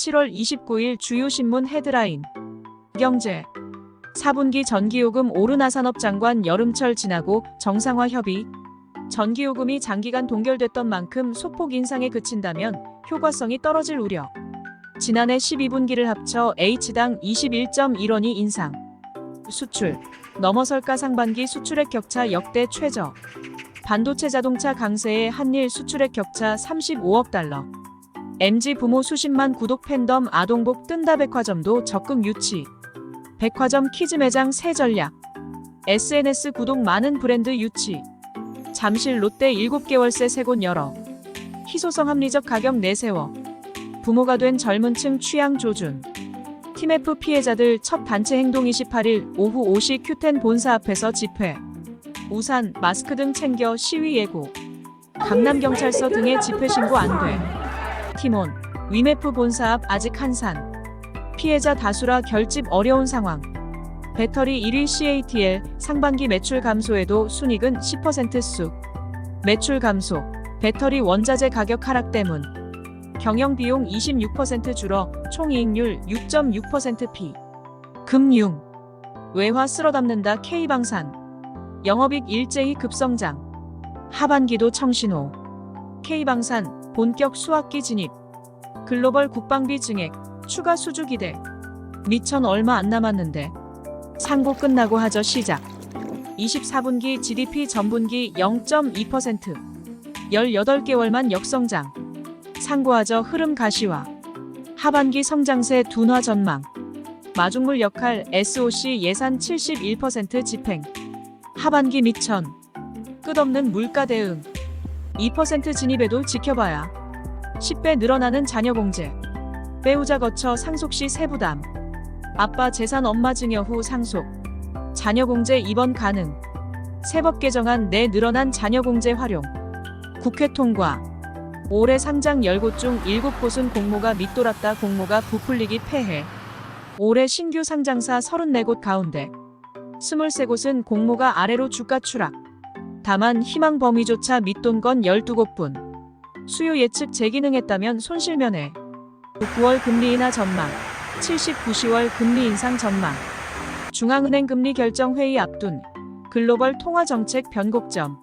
7월 29일 주요 신문 헤드라인. 경제. 4분기 전기요금 오르나 산업장관 여름철 지나고 정상화 협의. 전기요금이 장기간 동결됐던 만큼 소폭 인상에 그친다면 효과성이 떨어질 우려. 지난해 12분기를 합쳐 H당 21.1원이 인상. 수출. 넘어설까 상반기 수출액 격차 역대 최저. 반도체 자동차 강세에 한일 수출액 격차 35억 달러. MZ 부모 수십만 구독 팬덤 아동복 뜬다 백화점도 적극 유치. 백화점 키즈 매장 새 전략. SNS 구독 많은 브랜드 유치. 잠실 롯데 7개월새 새 곳 열어. 희소성 합리적 가격 내세워. 부모가 된 젊은 층 취향 조준. 팀F 피해자들 첫 단체 행동 28일 오후 5시 Q10 본사 앞에서 집회. 우산, 마스크 등 챙겨 시위 예고. 강남경찰서 등의 집회 신고 안 돼. 팀원, 위메프 본사 앞 아직 한산. 피해자 다수라 결집 어려운 상황. 배터리 1위 CATL 상반기 매출 감소에도 순이익은 10% 쑥. 매출 감소, 배터리 원자재 가격 하락 때문. 경영비용 26% 줄어 총이익률 6.6% 피. 금융. 외화 쓸어담는다 K방산. 영업이익 일제히 급성장. 하반기도 청신호. K방산 본격 수학기 진입. 글로벌 국방비 증액 추가 수주 기대. 미천 얼마 안 남았는데. 상고 끝나고 하죠 시작. 24분기 GDP 전분기 0.2%. 18개월만 역성장. 상고하죠 흐름 가시화. 하반기 성장세 둔화 전망. 마중물 역할 SOC 예산 71% 집행. 하반기 미천. 끝없는 물가 대응. 2% 진입에도 지켜봐야. 10배 늘어나는 자녀 공제. 배우자 거쳐 상속 시 세부담. 아빠 재산 엄마 증여 후 상속. 자녀 공제 입원 가능. 세법 개정안 내 늘어난 자녀 공제 활용. 국회 통과. 올해 상장 10곳 중 7곳은 공모가 밑돌았다. 공모가 부풀리기 폐해. 올해 신규 상장사 34곳 가운데 23곳은 공모가 아래로 주가 추락. 다만 희망 범위조차 밑돈 건 12곳뿐. 수요 예측 재기능했다면 손실면해. 9월 금리 인하 전망. 79 10월 금리 인상 전망. 중앙은행 금리 결정 회의 앞둔. 글로벌 통화정책 변곡점.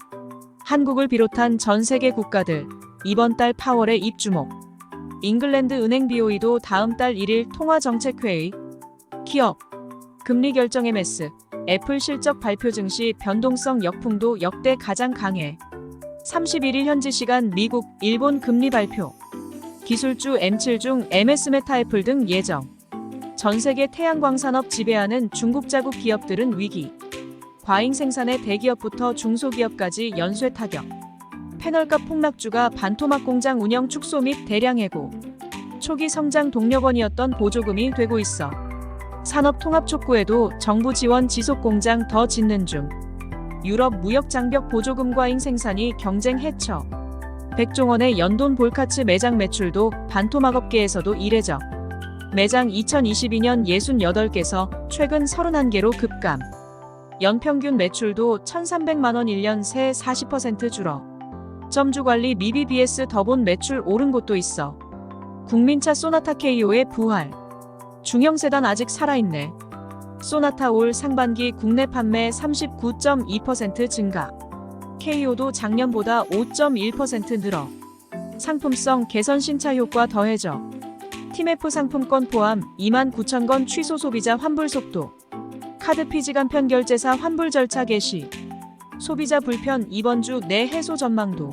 한국을 비롯한 전 세계 국가들 이번 달 파월에 입주목. 잉글랜드 은행 BOE도 다음 달 1일 통화정책회의. 기업. 금리 결정 MS. 애플 실적 발표 증시 변동성 역풍도 역대 가장 강해. 31일 현지 시간 미국, 일본 금리 발표. 기술주 M7 중 MS 메타 애플 등 예정. 전 세계 태양광 산업 지배하는 중국 자국 기업들은 위기. 과잉 생산의 대기업부터 중소기업까지 연쇄 타격. 패널값 폭락주가 반토막 공장 운영 축소 및 대량 해고. 초기 성장 동력원이었던 보조금이 되고 있어. 산업 통합 촉구에도 정부 지원 지속 공장 더 짓는 중. 유럽 무역 장벽 보조금 과잉 생산이 경쟁 해쳐. 백종원의 연돈 볼카츠 매장 매출도 반토막 업계에서도 이례적. 매장 2022년 68개서 최근 31개로 급감. 연평균 매출도 1,300만원 1년 새 40% 줄어. 점주관리 미비 BS 더본 매출 오른 곳도 있어. 국민차 소나타 KO의 부활. 중형세단 아직 살아있네. 소나타 올 상반기 국내 판매 39.2% 증가. KO도 작년보다 5.1% 늘어. 상품성 개선 신차 효과 더해져. 팀F 상품권 포함 29,000건 취소 소비자 환불 속도. 카드 피지 간편 결제사 환불 절차 개시. 소비자 불편 이번 주 내 해소 전망도.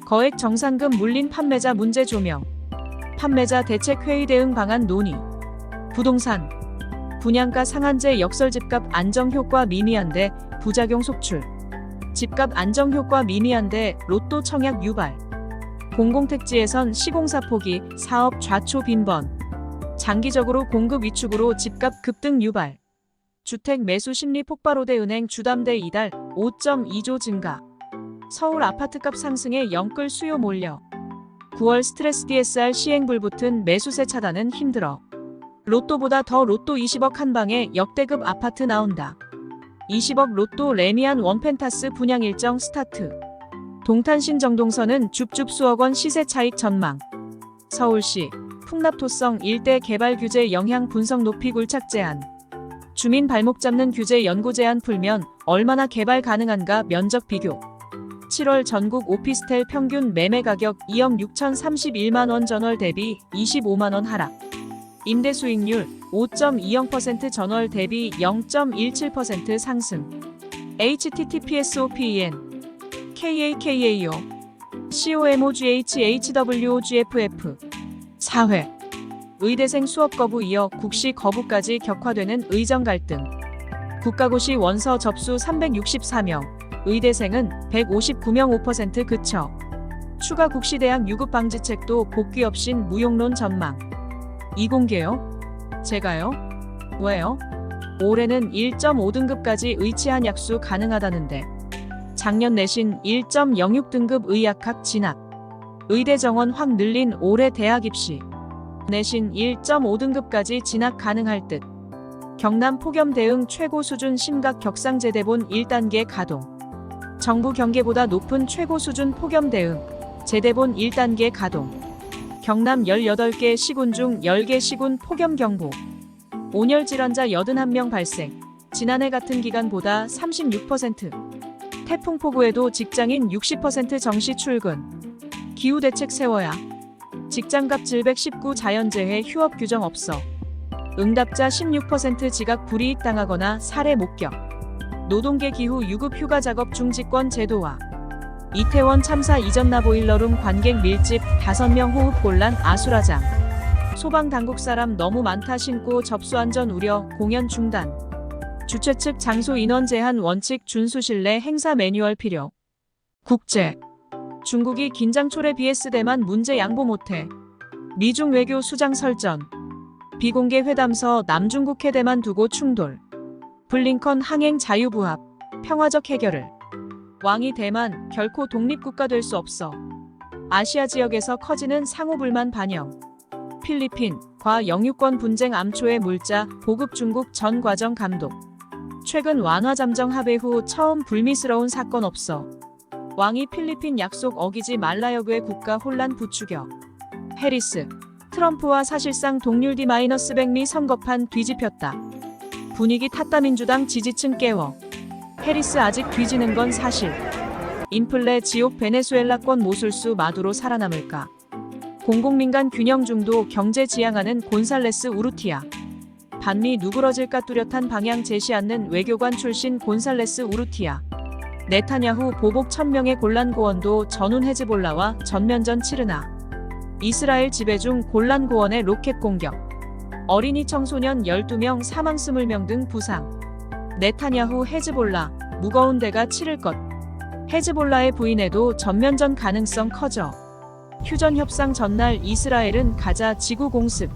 거액 정산금 물린 판매자 문제 조명. 판매자 대책 회의 대응 방안 논의. 부동산. 분양가 상한제 역설 집값 안정 효과 미미한데 부작용 속출. 집값 안정 효과 미미한데 로또 청약 유발. 공공택지에선 시공사 포기, 사업 좌초 빈번. 장기적으로 공급 위축으로 집값 급등 유발. 주택 매수 심리 폭발호대 은행 주담대 이달 5.2조 증가. 서울 아파트값 상승에 영끌 수요 몰려. 9월 스트레스 DSR 시행 불붙은 매수세 차단은 힘들어. 로또보다 더 로또 20억 한 방에 역대급 아파트 나온다. 20억 로또 레미안 원펜타스 분양 일정 스타트. 동탄 신정동선은 줍줍 수억 원 시세 차익 전망. 서울시 풍납토성 일대 개발 규제 영향 분석 높이 굴착 제한. 주민 발목 잡는 규제 연구 제한 풀면 얼마나 개발 가능한가 면적 비교. 7월 전국 오피스텔 평균 매매 가격 2억 6,031만 원 전월 대비 25만 원 하락. 임대 수익률 5.20% 전월 대비 0.17% 상승. https://open kakao comogh/hwogff 4회 의대생 수업 거부 이어 국시 거부까지 격화되는 의정 갈등. 국가고시 원서 접수 364명, 의대생은 159명 5% 그쳐. 추가 국시대학 유급 방지책도 복귀 없인 무용론 전망. 이공계요? 제가요? 왜요? 올해는 1.5등급까지 의치한 약수 가능하다는데. 작년 내신 1.06등급 의약학 진학. 의대 정원 확 늘린 올해 대학 입시. 내신 1.5등급까지 진학 가능할 듯. 경남 폭염 대응 최고 수준 심각 격상제대본 1단계 가동. 정부 경계보다 높은 최고 수준 폭염 대응. 제대본 1단계 가동. 경남 18개 시군 중 10개 시군 폭염 경보. 온열 질환자 81명 발생. 지난해 같은 기간보다 36%. 태풍 폭우에도 직장인 60% 정시 출근. 기후 대책 세워야. 직장갑 질백19 자연재해 휴업 규정 없어. 응답자 16% 지각 불이익 당하거나 살해 목격. 노동계 기후 유급 휴가 작업 중지권 제도화. 이태원 참사 이전 나보일러룸 관객 밀집 5명 호흡 곤란 아수라장. 소방 당국 사람 너무 많다 신고 접수 안전 우려 공연 중단. 주최 측 장소 인원 제한 원칙 준수 실내 행사 매뉴얼 필요. 국제. 중국이 긴장 초래 BS 대만 문제 양보 못해. 미중 외교 수장 설전. 비공개 회담서 남중국 해대만 두고 충돌. 블링컨 항행 자유부합. 평화적 해결을. 왕이 대만 결코 독립국가 될 수 없어. 아시아 지역에서 커지는 상호불만 반영. 필리핀 과 영유권 분쟁 암초의 물자 보급 중국 전 과정 감독. 최근 완화 잠정 합의 후 처음 불미스러운 사건 없어. 왕이 필리핀 약속 어기지 말라 여부의 국가 혼란 부추겨. 해리스 트럼프와 사실상 동률 D-100미 선거판 뒤집혔다. 분위기 탔다. 민주당 지지층 깨워. 해리스 아직 뒤지는 건 사실. 인플레 지옥 베네수엘라권 모술수 마두로 살아남을까. 공공민간 균형 중도 경제 지향하는 곤살레스 우르티아. 반미 누그러질까 뚜렷한 방향 제시 않는 외교관 출신 곤살레스 우르티아. 네타냐후 보복 1000명의 골란 고원도 전운 헤즈볼라와 전면전 치르나. 이스라엘 지배 중 골란 고원의 로켓 공격. 어린이 청소년 12명 사망 20명 등 부상. 네타냐후 헤즈볼라 무거운 대가 치를 것. 헤즈볼라의 부인에도 전면전 가능성 커져. 휴전 협상 전날 이스라엘은 가자 지구 공습.